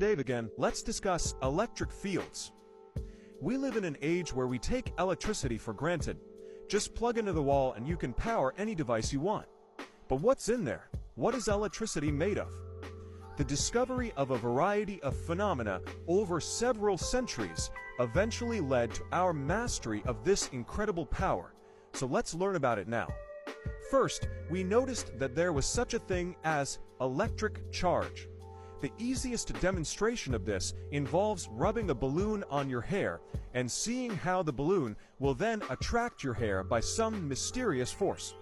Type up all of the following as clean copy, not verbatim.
Dave again. Let's discuss electric fields. We live in an age where we take electricity for granted. Just plug into the wall and you can power any device you want. But what's in there? What is electricity made of? The discovery of a variety of phenomena over several centuries eventually led to our mastery of this incredible power. So let's learn about it now. First, we noticed that there was such a thing as electric charge. The easiest demonstration of this involves rubbing a balloon on your hair and seeing how the balloon will then attract your hair by some mysterious force.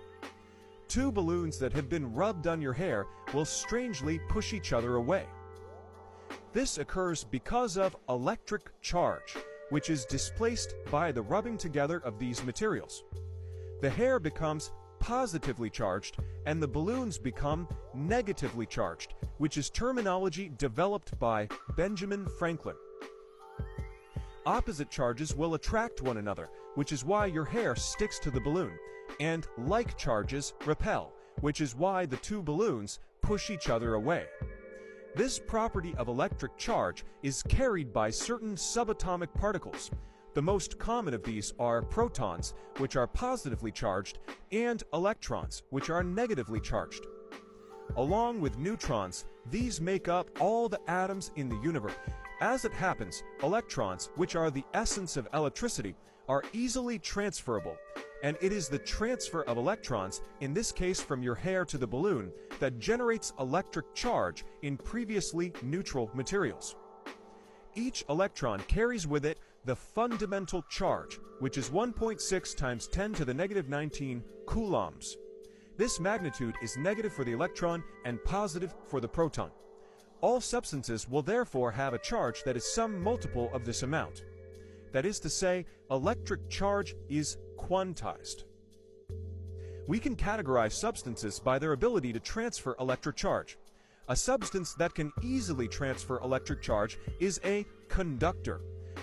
Two balloons that have been rubbed on your hair will strangely push each other away. This occurs because of electric charge, which is displaced by the rubbing together of these materials. The hair becomes positively charged and the balloons become negatively charged, which is terminology developed by Benjamin Franklin. Opposite charges will attract one another, which is why your hair sticks to the balloon, and like charges repel, which is why the two balloons push each other away. This property of electric charge is carried by certain subatomic particles. The most common of these are protons, which are positively charged, and electrons, which are negatively charged. Along with neutrons, these make up all the atoms in the universe. As it happens, electrons, which are the essence of electricity, are easily transferable, and it is the transfer of electrons, in this case from your hair to the balloon, that generates electric charge in previously neutral materials. Each electron carries with it the fundamental charge, which is 1.6 times 10 to the negative 19 coulombs. This magnitude is negative for the electron and positive for the proton. All substances will therefore have a charge that is some multiple of this amount. That is to say, electric charge is quantized. We can categorize substances by their ability to transfer electric charge. A substance that can easily transfer electric charge is a conductor.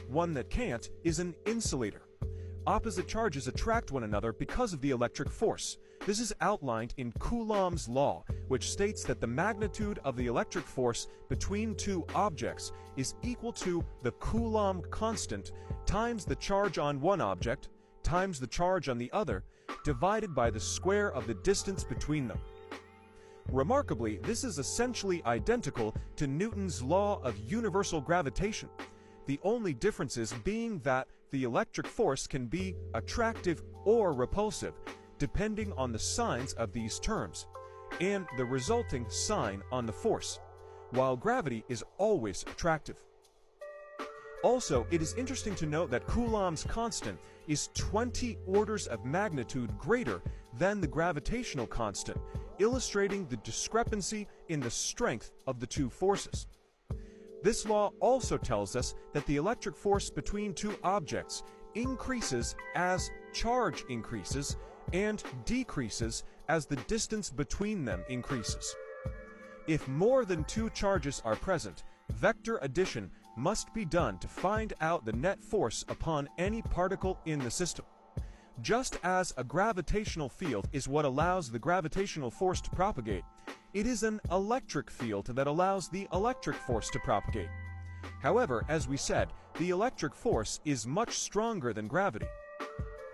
One that can't is an insulator. Opposite charges attract one another because of the electric force. This is outlined in Coulomb's law, which states that the magnitude of the electric force between two objects is equal to the Coulomb constant times the charge on one object times the charge on the other, divided by the square of the distance between them. Remarkably, this is essentially identical to Newton's law of universal gravitation, the only differences being that the electric force can be attractive or repulsive, depending on the signs of these terms, and the resulting sign on the force, while gravity is always attractive. Also, it is interesting to note that Coulomb's constant is 20 orders of magnitude greater than the gravitational constant, illustrating the discrepancy in the strength of the two forces. This law also tells us that the electric force between two objects increases as charge increases and decreases as the distance between them increases. If more than two charges are present, vector addition must be done to find out the net force upon any particle in the system. Just as a gravitational field is what allows the gravitational force to propagate, it is an electric field that allows the electric force to propagate. However, as we said, the electric force is much stronger than gravity.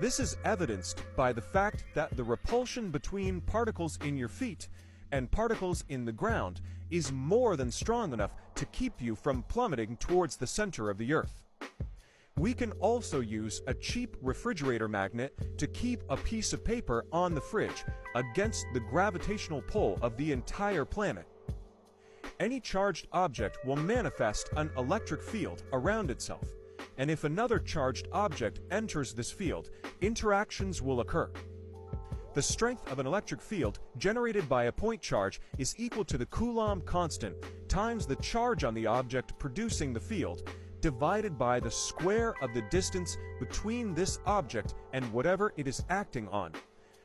This is evidenced by the fact that the repulsion between particles in your feet and particles in the ground is more than strong enough to keep you from plummeting towards the center of the earth. We can also use a cheap refrigerator magnet to keep a piece of paper on the fridge against the gravitational pull of the entire planet. Any charged object will manifest an electric field around itself, and if another charged object enters this field, interactions will occur. The strength of an electric field generated by a point charge is equal to the Coulomb constant times the charge on the object producing the field, divided by the square of the distance between this object and whatever it is acting on.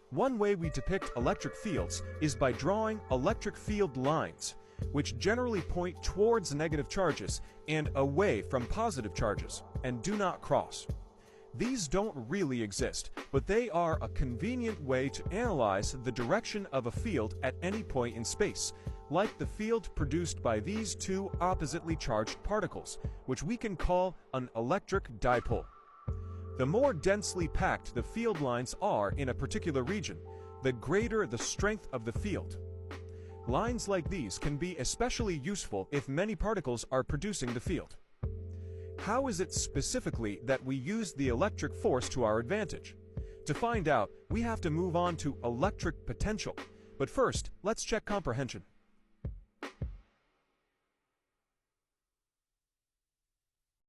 One way we depict electric fields is by drawing electric field lines, which generally point towards negative charges and away from positive charges, and do not cross. These don't really exist, but they are a convenient way to analyze the direction of a field at any point in space, like the field produced by these two oppositely charged particles, which we can call an electric dipole. The more densely packed the field lines are in a particular region, the greater the strength of the field. Lines like these can be especially useful if many particles are producing the field. How is it specifically that we use the electric force to our advantage? To find out, we have to move on to electric potential. But first, let's check comprehension.